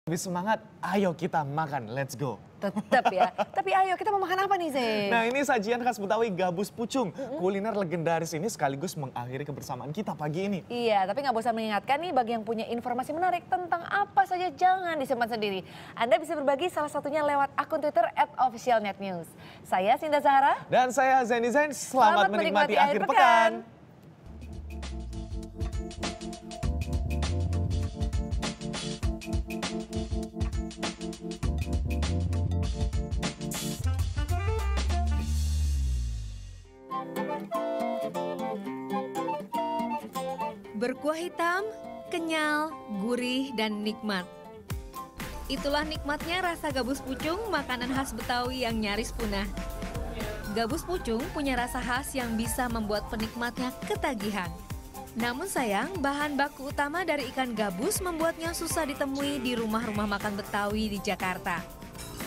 Lebih semangat, ayo kita makan, let's go. Tetap ya, tapi ayo kita mau makan apa nih Zain? Nah ini sajian khas Betawi gabus pucung. Kuliner legendaris ini sekaligus mengakhiri kebersamaan kita pagi ini. Iya, tapi nggak bosan mengingatkan nih bagi yang punya informasi menarik tentang apa saja jangan disimpan sendiri. Anda bisa berbagi salah satunya lewat akun Twitter @officialnetnews. Saya Sinda Zahra. Dan saya Zaini Zain, selamat menikmati akhir pekan. Berkuah hitam, kenyal, gurih, dan nikmat. Itulah nikmatnya rasa gabus pucung, makanan khas Betawi yang nyaris punah. Gabus pucung punya rasa khas yang bisa membuat penikmatnya ketagihan. Namun sayang, bahan baku utama dari ikan gabus membuatnya susah ditemui di rumah-rumah makan Betawi di Jakarta.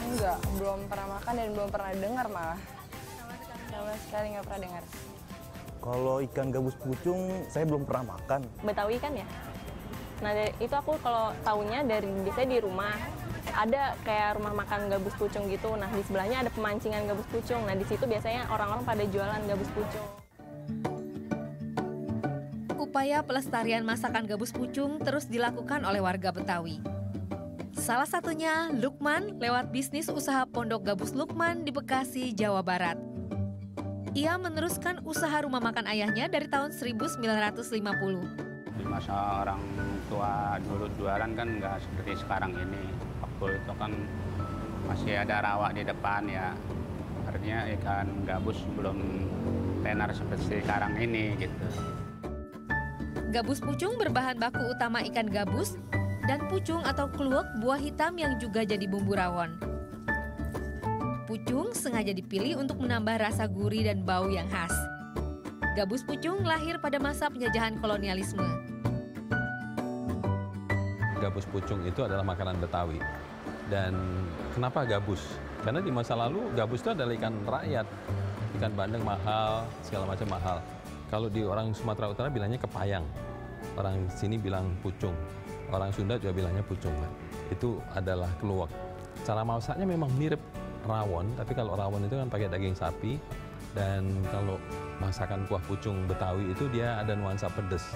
Enggak, belum pernah makan dan belum pernah dengar malah. Sama sekali nggak pernah dengar. Kalau ikan gabus pucung, saya belum pernah makan. Betawi kan ya? Nah itu aku kalau taunya dari biasanya di rumah. Ada kayak rumah makan gabus pucung gitu. Nah di sebelahnya ada pemancingan gabus pucung. Nah di situ biasanya orang-orang pada jualan gabus pucung. Upaya pelestarian masakan gabus pucung terus dilakukan oleh warga Betawi. Salah satunya Lukman lewat bisnis usaha Pondok Gabus Lukman di Bekasi, Jawa Barat. Ia meneruskan usaha rumah makan ayahnya dari tahun 1950. Di masa orang tua dulu jualan kan nggak seperti sekarang ini. Waktu itu kan masih ada rawa di depan ya. Artinya ikan gabus belum tenar seperti sekarang ini gitu. Gabus pucung berbahan baku utama ikan gabus dan pucung atau kluwek buah hitam yang juga jadi bumbu rawon. Pucung sengaja dipilih untuk menambah rasa gurih dan bau yang khas. Gabus pucung lahir pada masa penjajahan kolonialisme. Gabus pucung itu adalah makanan Betawi. Dan kenapa gabus? Karena di masa lalu gabus itu adalah ikan rakyat. Ikan bandeng mahal, segala macam mahal. Kalau di orang Sumatera Utara bilangnya kepayang. Orang sini bilang pucung. Orang Sunda juga bilangnya pucung. Itu adalah kluwek. Cara masaknya memang mirip rawon, tapi kalau rawon itu kan pakai daging sapi, dan kalau masakan kuah pucung Betawi itu dia ada nuansa pedas.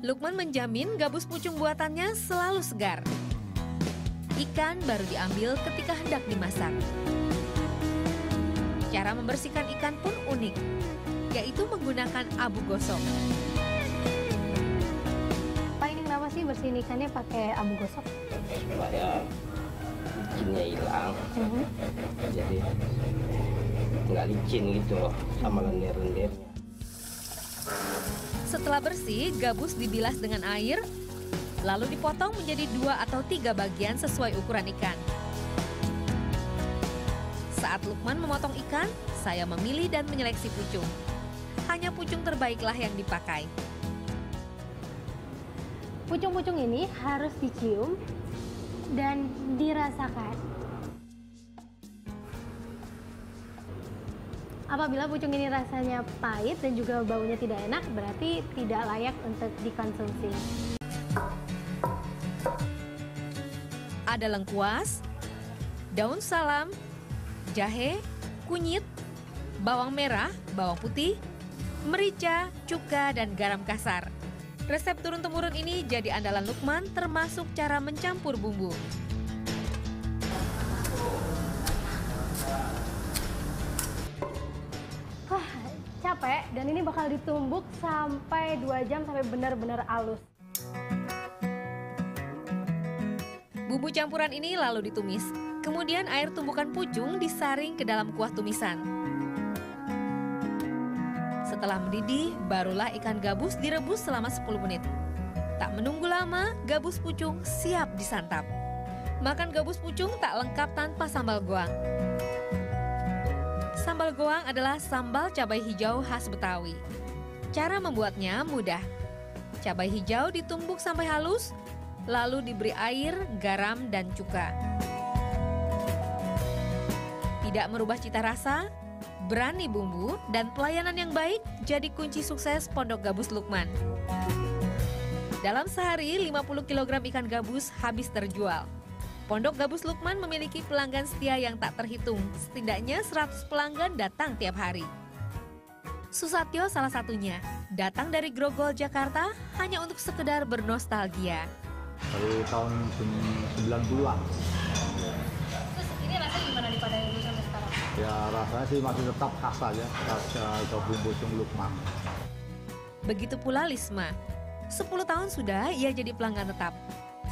Lukman menjamin gabus pucung buatannya selalu segar. Ikan baru diambil ketika hendak dimasak. Cara membersihkan ikan pun unik, yaitu menggunakan abu gosok. Pak, ini kenapa sih bersihin ikannya pakai abu gosok? Supaya licinnya hilang, jadi nggak licin gitu loh sama lendir-lendirnya. Setelah bersih, gabus dibilas dengan air, lalu dipotong menjadi 2 atau 3 bagian sesuai ukuran ikan. Saat Lukman memotong ikan, saya memilih dan menyeleksi pucung. Hanya pucung terbaiklah yang dipakai. Pucung-pucung ini harus dicium dan dirasakan. Apabila pucung ini rasanya pahit dan juga baunya tidak enak, berarti tidak layak untuk dikonsumsi. Ada lengkuas, daun salam, jahe, kunyit, bawang merah, bawang putih, merica, cuka, dan garam kasar. Resep turun-temurun ini jadi andalan Lukman termasuk cara mencampur bumbu. Wah, capek dan ini bakal ditumbuk sampai 2 jam sampai benar-benar halus. Bumbu campuran ini lalu ditumis. Kemudian air tumbukan pucung disaring ke dalam kuah tumisan. Setelah mendidih, barulah ikan gabus direbus selama 10 menit. Tak menunggu lama, gabus pucung siap disantap. Makan gabus pucung tak lengkap tanpa sambal goang. Sambal goang adalah sambal cabai hijau khas Betawi. Cara membuatnya mudah. Cabai hijau ditumbuk sampai halus, lalu diberi air, garam, dan cuka. Tidak merubah cita rasa, berani bumbu, dan pelayanan yang baik jadi kunci sukses Pondok Gabus Lukman. Dalam sehari, 50 kg ikan gabus habis terjual. Pondok Gabus Lukman memiliki pelanggan setia yang tak terhitung. Setidaknya 100 pelanggan datang tiap hari. Susatyo salah satunya. Datang dari Grogol, Jakarta hanya untuk sekedar bernostalgia. Dari tahun 90-an. Terus ini rasanya gimana daripada dulu sampai sekarang? Ya rasanya sih masih tetap khas aja, khas gabus pucung Lukman. Begitu pula Lisma. 10 tahun sudah ia jadi pelanggan tetap.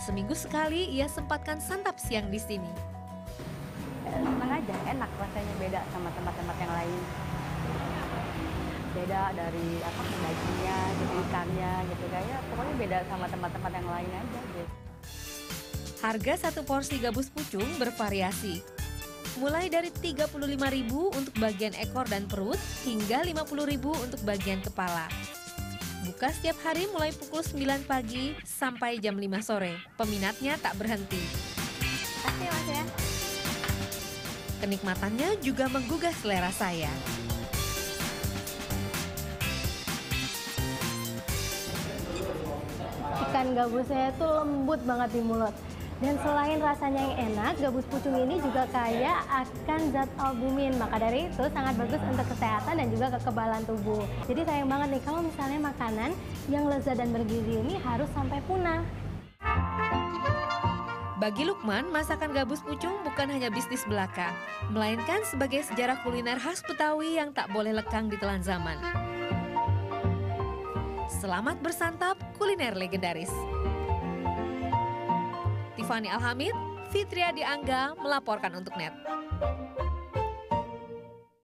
Seminggu sekali ia sempatkan santap siang di sini. Senang aja, enak rasanya, beda sama tempat-tempat yang lain. Beda dari dagingnya, gitu, ikannya gitu, kayak pokoknya beda sama tempat-tempat yang lain aja gitu. Harga satu porsi gabus pucung bervariasi. Mulai dari 35.000 untuk bagian ekor dan perut hingga 50.000 untuk bagian kepala. Buka setiap hari mulai pukul 9 pagi sampai jam 5 sore. Peminatnya tak berhenti. Kasih Mas ya. Kenikmatannya juga menggugah selera saya. Ikan gabusnya itu lembut banget di mulut. Dan selain rasanya yang enak, gabus pucung ini juga kaya akan zat albumin. Maka dari itu sangat bagus untuk kesehatan dan juga kekebalan tubuh. Jadi sayang banget nih kalau misalnya makanan yang lezat dan bergizi ini harus sampai punah. Bagi Lukman, masakan gabus pucung bukan hanya bisnis belaka, melainkan sebagai sejarah kuliner khas Betawi yang tak boleh lekang di telan zaman. Selamat bersantap kuliner legendaris. Tiffany Alhamid, Fitria Diangga melaporkan untuk NET.